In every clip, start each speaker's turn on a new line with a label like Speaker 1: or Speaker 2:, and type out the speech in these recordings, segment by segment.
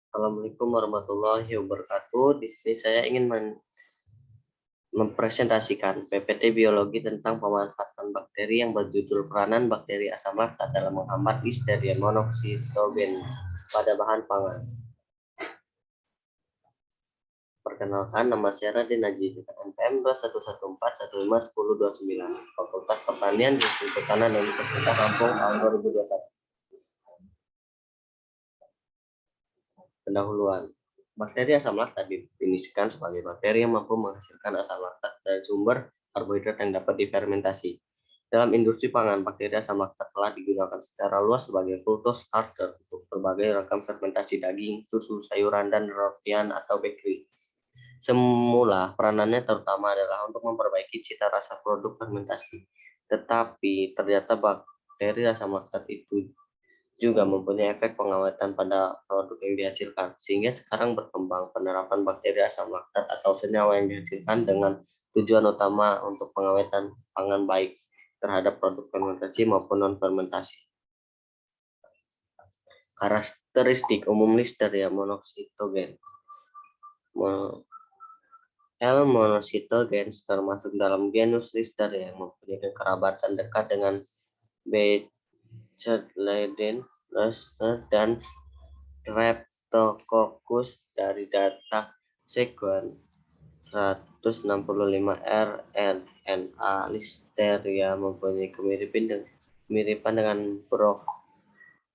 Speaker 1: Assalamualaikum warahmatullahi wabarakatuh. Di sini saya ingin mempresentasikan PPT biologi tentang pemanfaatan bakteri yang berjudul peranan bakteri asam laktat dalam menghambat Listeria monocytogenes pada bahan pangan. Perkenalkan, nama saya Radin Najib, NPM 2114151029, Fakultas Pertanian Institut Pertanian Universitas Lampung tahun 2021. Pendahuluan. Bakteri asam laktat didefinisikan sebagai bakteri yang mampu menghasilkan asam laktat dari sumber karbohidrat yang dapat difermentasi. Dalam industri pangan, bakteri asam laktat telah digunakan secara luas sebagai fructose starter untuk berbagai ragam fermentasi daging, susu, sayuran, dan rotian atau bakery. Semula, peranannya terutama adalah untuk memperbaiki cita rasa produk fermentasi. Tetapi ternyata bakteri asam laktat itu juga mempunyai efek pengawetan pada produk yang dihasilkan, sehingga sekarang berkembang penerapan bakteri asam laktat atau senyawa yang dihasilkan dengan tujuan utama untuk pengawetan pangan baik terhadap produk fermentasi maupun non-fermentasi. Karakteristik umum Listeria monocytogenes. L. monocytogenes termasuk dalam genus Listeria yang mempunyai kekerabatan dekat dengan Bacilliden dan Streptococcus. Dari data sekuen 165 rNA, Listeria mempunyai kemiripan dengan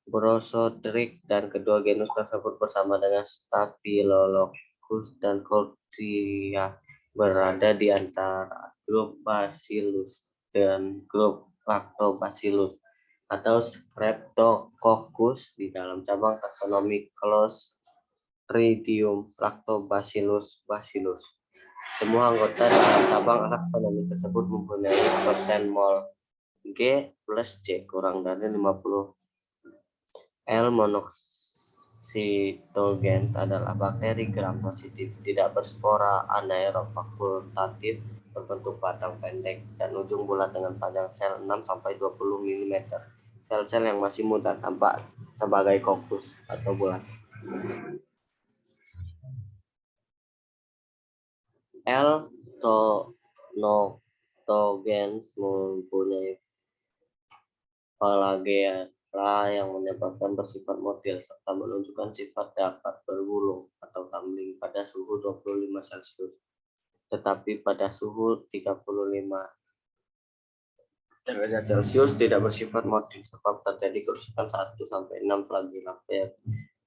Speaker 1: Brosodric, dan kedua genus tersebut bersama dengan Staphylococcus dan Cordillera berada di antara grup Bacillus dan grup Lactobacillus atau Streptococcus di dalam cabang taksonomi Clostridium Lactobacillus bacillus. Semua anggota dalam cabang taksonomi tersebut mempunyai persen mol G plus C kurang dari 50. L. monocytogenes adalah bakteri gram positif, tidak berspora, anaerob, fakultatif, berbentuk batang pendek dan ujung bulat dengan panjang sel 6-20 mm. Sel-sel yang masih muda tampak sebagai kokus atau bulat. L. tonoctogenes mempunyai flagella yang menyebabkan bersifat motil serta menunjukkan sifat dapat berbulung atau tumbling pada suhu 25 Celcius. Tetapi pada suhu 35 derajat Celcius tidak bersifat motil sebab terjadi kerusakan 1-6 flagella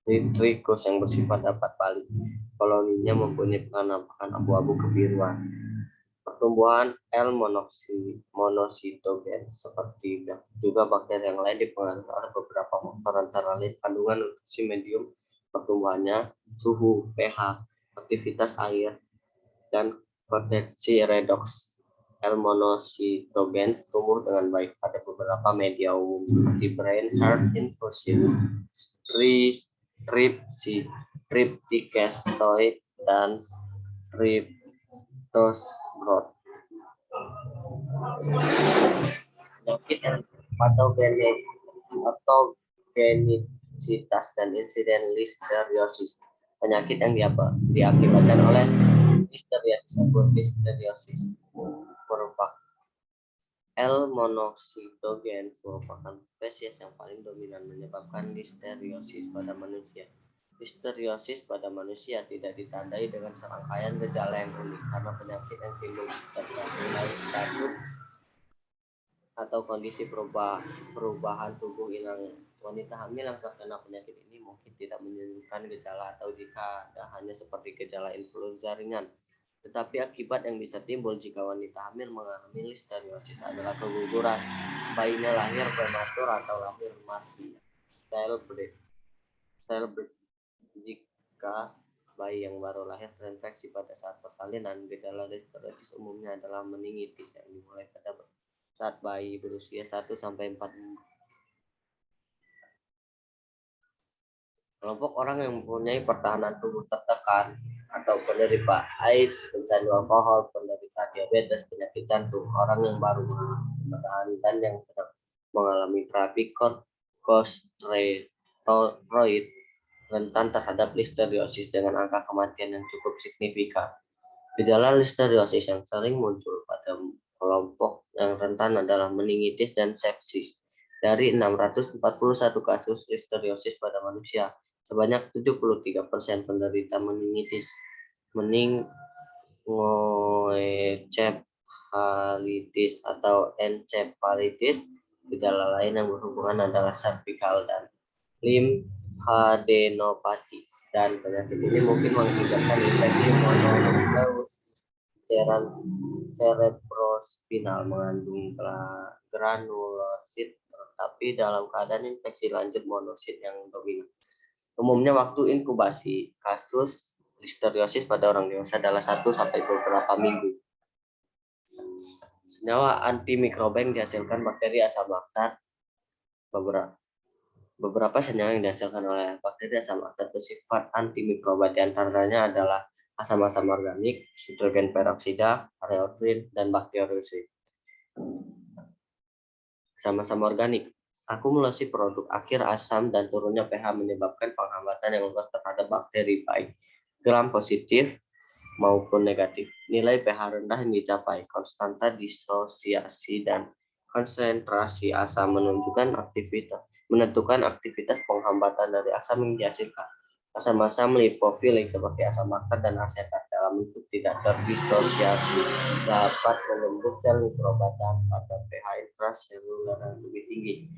Speaker 1: petrichus yang bersifat dapat balik. Koloninya mempunyai penampakan abu-abu kebiruan. Pertumbuhan L. monocytogenes seperti juga bakteri yang lain dipengaruhi oleh beberapa faktor antara lain kandungan nutrisi medium pertumbuhannya, suhu, pH, aktivitas air, dan potensi redoks. L. monocytogenes tumbuh dengan baik pada beberapa media umum seperti brain heart infusion, streptococcus dan Riptosgrowth. Penyakit patogenisitas dan insiden listeriosis. Penyakit yang diakibatkan oleh Listeria disebut listeriosis. Merupakan L. monocytogenes merupakan spesies yang paling dominan menyebabkan listeriosis pada manusia. Listeriosis pada manusia tidak ditandai dengan serangkaian gejala yang unik karena penyakit yang timbul tergantung status atau kondisi perubahan tubuh inang. Wanita hamil yang terkena penyakit ini mungkin tidak menunjukkan gejala atau jika ada hanya seperti gejala influenza ringan. Tetapi akibat yang bisa timbul jika wanita hamil mengalami listeriosis adalah keguguran, bayinya lahir prematur atau lahir mati, stillbirth. Jika bayi yang baru lahir terinfeksi pada saat persalinan, gejala listeriosis umumnya adalah meningitis yang dimulai pada saat bayi berusia 1-4 minggu. Kelompok orang yang mempunyai pertahanan tubuh tertekan atau penderita AIDS, pecandu alkohol, penderita diabetes, penyakit jantung, orang yang baru mengalami pemeriksaan dan yang sedang mengalami terapi corticosteroid Roid rentan terhadap listeriosis dengan angka kematian yang cukup signifikan. Gejala listeriosis yang sering muncul pada kelompok yang rentan adalah meningitis dan sepsis. Dari 641 kasus listeriosis pada manusia, sebanyak 73% penderita meningitis, menengoencephalitis atau encephalitis. Gejala lain yang berhubungan adalah cervical dan limfadenopati, dan penyakit ini mungkin mengakibatkan infeksi mononukleus cerebrospinal mengandung granulosit, tapi dalam keadaan infeksi lanjut monosit yang dominan. Umumnya waktu inkubasi kasus listeriosis pada orang dewasa adalah 1 sampai beberapa minggu. Senyawa antimikroba yang dihasilkan bakteri asam laktat. Beberapa senyawa yang dihasilkan oleh bakteri asam laktat bersifat antimikroba, diantaranya adalah asam-asam organik, hidrogen peroksida, areotrin, dan bakteriosid. Asam-asam organik. Akumulasi produk akhir asam dan turunnya pH menyebabkan penghambatan yang luas terhadap bakteri, baik gram positif maupun negatif. Nilai pH rendah yang dicapai, konstanta disosiasi dan konsentrasi asam menentukan aktivitas penghambatan dari asam yang dihasilkan. Asam-asam lipofilik seperti asam laktat dan asetat dalam bentuk tidak terdisosiasi dapat menembus sel mikrobatan pada pH intraseluler yang lebih tinggi.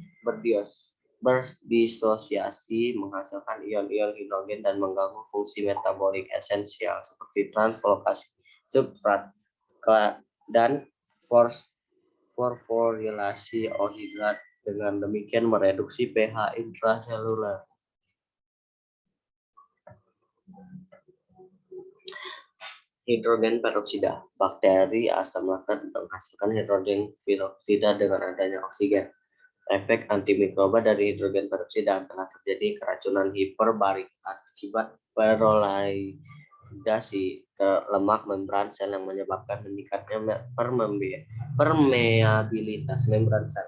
Speaker 1: Berdisosiasi menghasilkan ion-ion hidrogen dan mengganggu fungsi metabolik esensial seperti translokasi substrat dan fosforilasi OH. Dengan demikian mereduksi pH intraseluler. Hidrogen peroksida. Bakteri asam laktat menghasilkan hidrogen peroksida dengan adanya oksigen. Efek antimikroba dari hidrogen peroksida telah terjadi keracunan hiperbarik akibat peroxidasi ke lemak membran sel yang menyebabkan meningkatnya permeabilitas membran sel.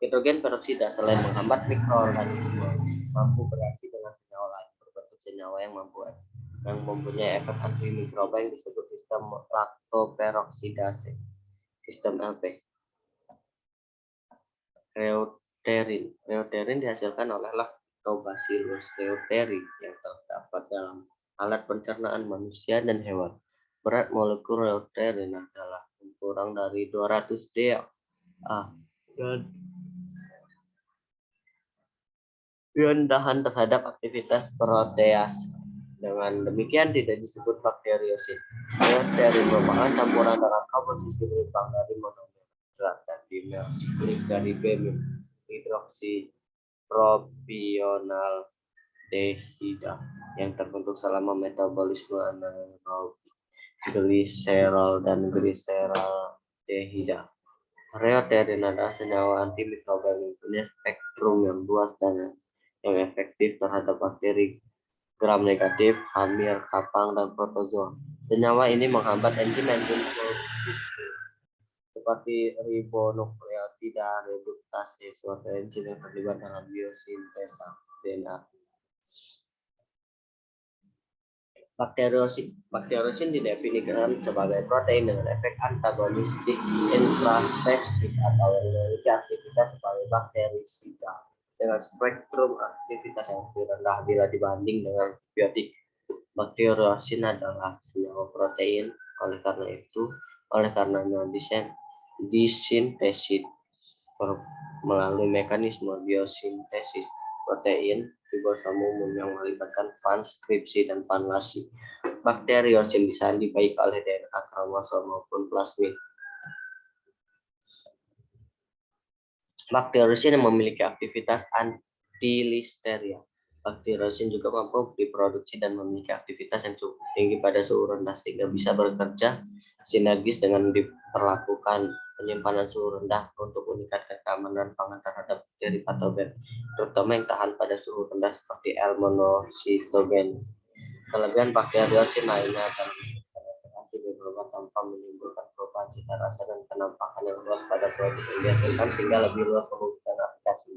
Speaker 1: Hidrogen peroksida selain menghambat mikroorganisme, mampu bereaksi dengan senyawa lain berbentuk senyawa yang mempunyai efek antimikroba yang disebut sistem laktoperoksidase, sistem LP. Reuteri dihasilkan oleh Lactobacillus reuteri yang terdapat dalam alat pencernaan manusia dan hewan. Berat molekul reuteri adalah kurang dari 200 DA dan tahan terhadap aktivitas protease. Dengan demikian tidak disebut bakteriosid. Reuteri merupakan campuran dengan komposisi berimbang dari monomer dan dimer siklik dari benzil hidroksipropional dehida yang terbentuk selama metabolisme anaerobi gliserol dan gliseraldehida. Reuteri adalah senyawa antimikroba yang mempunyai spektrum yang luas dan yang efektif terhadap bakteri gram negatif, hamir, kapang, dan protozoa. Senyawa ini menghambat enzim-enzim seperti ribonukleotida reduktase, suatu enzim yang terlibat dalam biosintesa DNA. Bakteriosin didefinisikan sebagai protein dengan efek antagonistik intraspesifik atau yang memiliki aktivitas sebagai bakterisida dengan spektrum aktivitas yang lebih rendah bila dibanding dengan biotik. Bakteriosin adalah senyawa protein, oleh karenanya disintesis melalui mekanisme biosintesis protein ribosom umum yang melibatkan transkripsi dan vanlasi. Bakteriosin disandi baik oleh DNA kromosom maupun plasmid. Bakteriosin yang memiliki aktivitas antilisteria. Bakteriosin juga mampu diproduksi dan memiliki aktivitas yang cukup tinggi pada suhu rendah sehingga bisa bekerja sinergis dengan diperlakukan penyimpanan suhu rendah untuk meningkatkan keamanan pangan terhadap bakteri patogen, terutama yang tahan pada suhu rendah seperti L. monocytogenes. Kelebihan bakteriosin lainnya adalah antimikroba tanpa menimbulkan perubahan cita rasa dan penampakan yang luas pada produk yang dihasilkan sehingga lebih luas kemungkinan aplikasi.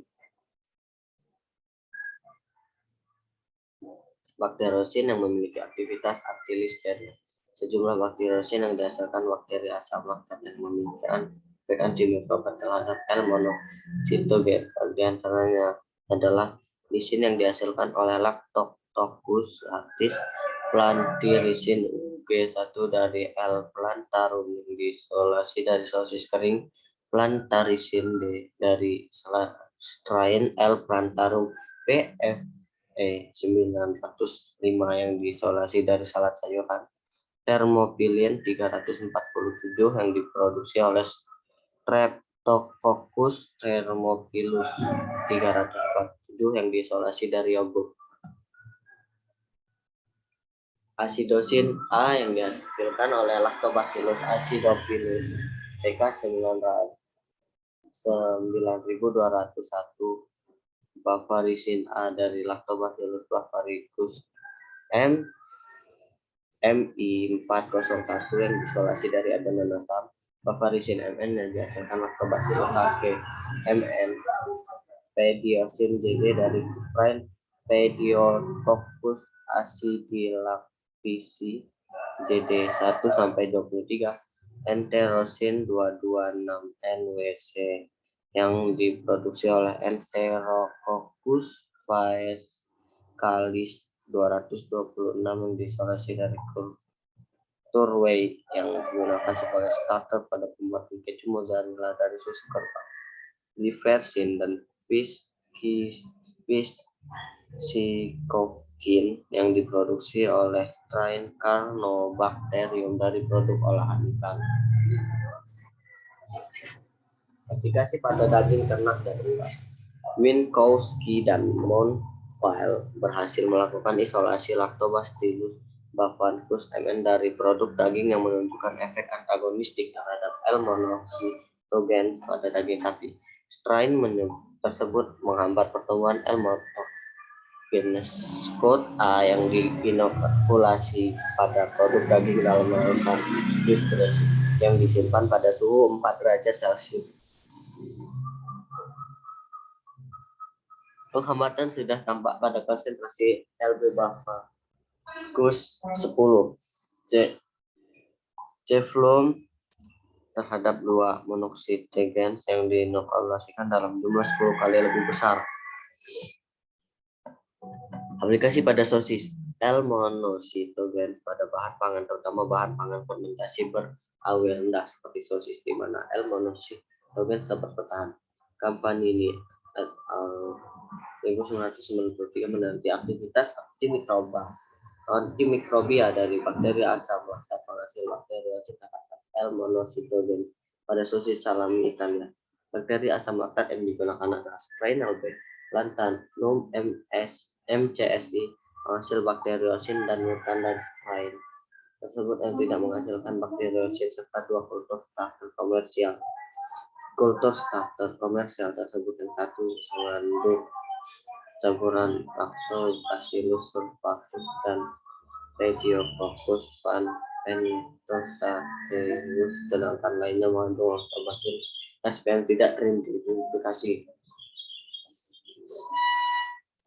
Speaker 1: bakteriosin yang memiliki aktivitas antilisteria. Sejumlah bakteriosin yang dihasilkan bakteri asam laktat yang memiliki efek antimikroba terhadap L. monocytogenes. Di antaranya adalah lisin yang dihasilkan oleh Lactobacillus lactis, plantirisin UG1 dari L. plantarum yang diisolasi dari sosis kering, plantarisin D dari strain L. plantarum PF 905 yang diisolasi dari salad sayuran, Thermophilin 347 yang diproduksi oleh Streptococcus thermophilus 347 yang diisolasi dari yogurt, asidosin A yang dihasilkan oleh Lactobacillus acidophilus TK 9201, Bavarisin A dari Lactobacillus bavaricus MI401 yang diisolasi dari adonan asam, Bavarisin MN yang dihasilkan Lactobacillus sake MN, Pediosin JD dari Pediococcus acidilactis JD 1 sampai 23, Enterosin 226 NWC yang diproduksi oleh Enterococcus faecalis 226 yang diisolasi dari Turway yang digunakan sebagai starter pada pembuatan keju mozzarella dari susu kerbau, Liversin dan Piscikokin yang diproduksi oleh Train Carnobacterium dari produk olahan ikan. Aplikasi pada daging ternak dan unggas. Minkowski dan Monfils berhasil melakukan isolasi Lactobacillus bavaricus MN dari produk daging yang menunjukkan efek antagonistik terhadap L. monocytogenes pada daging sapi. Strain tersebut menghambat pertumbuhan L. monocytogenes Scott A yang diinokulasi pada produk daging dalam melakukan distresi yang disimpan pada suhu 4 derajat Celcius. Penghambatan sudah tampak pada konsentrasi Lb bavaricus 10 Ceflum terhadap 2 monocytogenes yang diinokulasikan dalam jumlah 10 kali lebih besar. Aplikasi pada sosis. L. monocytogenes pada bahan pangan, terutama bahan pangan fermentasi ber-AOE rendah seperti sosis, di mana L. monocytogenes dapat bertahan. Campanini et al. 1993 meneliti aktivitas antimikrobia dari bakteri asam laktat penghasil bakteriosis terhadap L. monocytogenes pada sosis salami Italia. Bakteri asam laktat yang digunakan adalah Strainalb, Lanthanum MCSI, penghasil bakteriosin dan mutan dari strain tersebut yang tidak menghasilkan bakteriosin, serta 2 kultur starter komersial. Kultur starter komersial tersebut yang satu mengandung campuran Lactobacillus sulfatus dan Pediococcus pentosaceus, sedangkan lainnya mengandung Lactobacillus sp yang tidak teridentifikasi.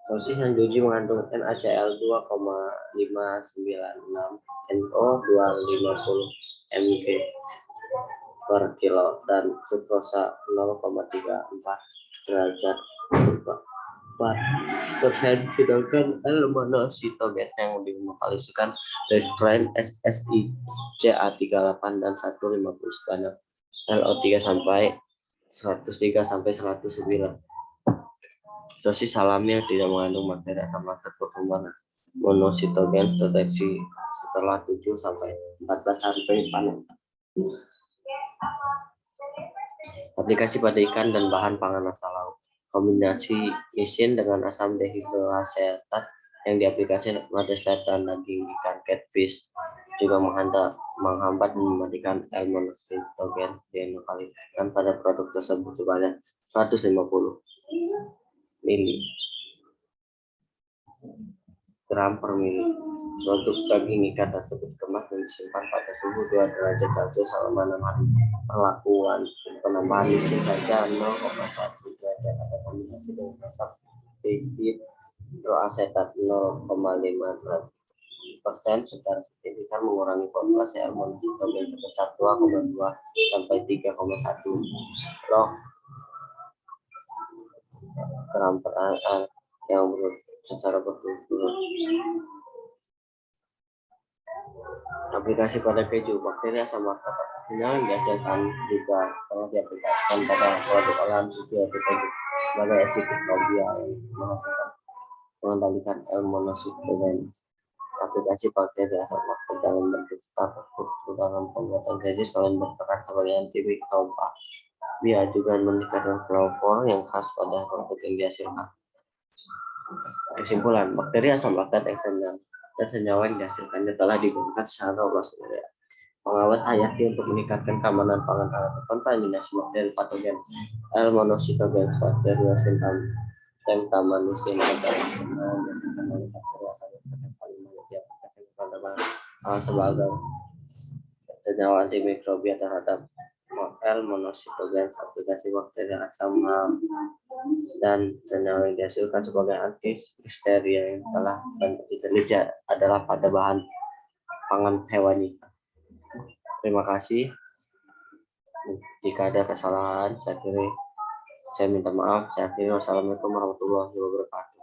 Speaker 1: Sosis yang diuji mengandung NaCl 2,596 NO 250 mg per kilo dan sukrosa 0,34 derajat persen, sedangkan L. monocytogenes yang diinokulasikan dari strain SSI CA38 dan 150 sebanyak LO3 sampai 103 sampai 109. Sosis salami yang tidak mengandung bakteri asam laktat pertumbuhan monocytogenes terdeteksi setelah 7 sampai 14 hari penyimpanan. Aplikasi pada ikan dan bahan pangan asal laut. Kombinasi lisin dengan asam dehidroasetat yang diaplikasikan pada setan daging ikan catfish juga menghambat mematikan L. monocytogenes diinokulasikan pada produk tersebut sebanyak 150 mg per mili. Produk daging ikan tersebut dikemas dan disimpan pada suhu 2 derajat Celcius selama 6 hari. Perlakuan penambahan lisin saja 0,1 derajat ada kombinasi dengan asam hidroasetat 0,5% secara signifikan mengurangi konsentrasi air monositogen sebesar 2,2 sampai 3,1 log gram per air yang secara berturut-turut. Aplikasi pada keju, bakteri asam laktat yang dihasilkan juga telah diaplikasikan pada produk olahan susu yaitu keju sebagai epidemiologis yang menghasilkan mengendalikan L monositogen. Aplikasi bakteri asam laktat dalam bentuk struktur dalam pembuatan keju selain berperan sebagai antimikroba, dia juga meningkatkan klorofil yang khas pada produk yang dihasilkan. Kesimpulan, bakteri asam laktat eksternal dan senyawa yang dihasilkannya telah digunakan secara luas pengawet hayati untuk meningkatkan keamanan pangan terhadap kontaminasi bakteri patogen L monositogen Listeria Sanctamanisin sebagai senyawa antimikrobia terhadap L monositogen aplikasi bakteri asam dan senyawa yang dihasilkan sebagai anti listeria yang telah diteliti adalah pada bahan pangan hewani. Terima kasih. Jika ada kesalahan, saya minta maaf. Saya akhiri. Wassalamualaikum warahmatullahi wabarakatuh.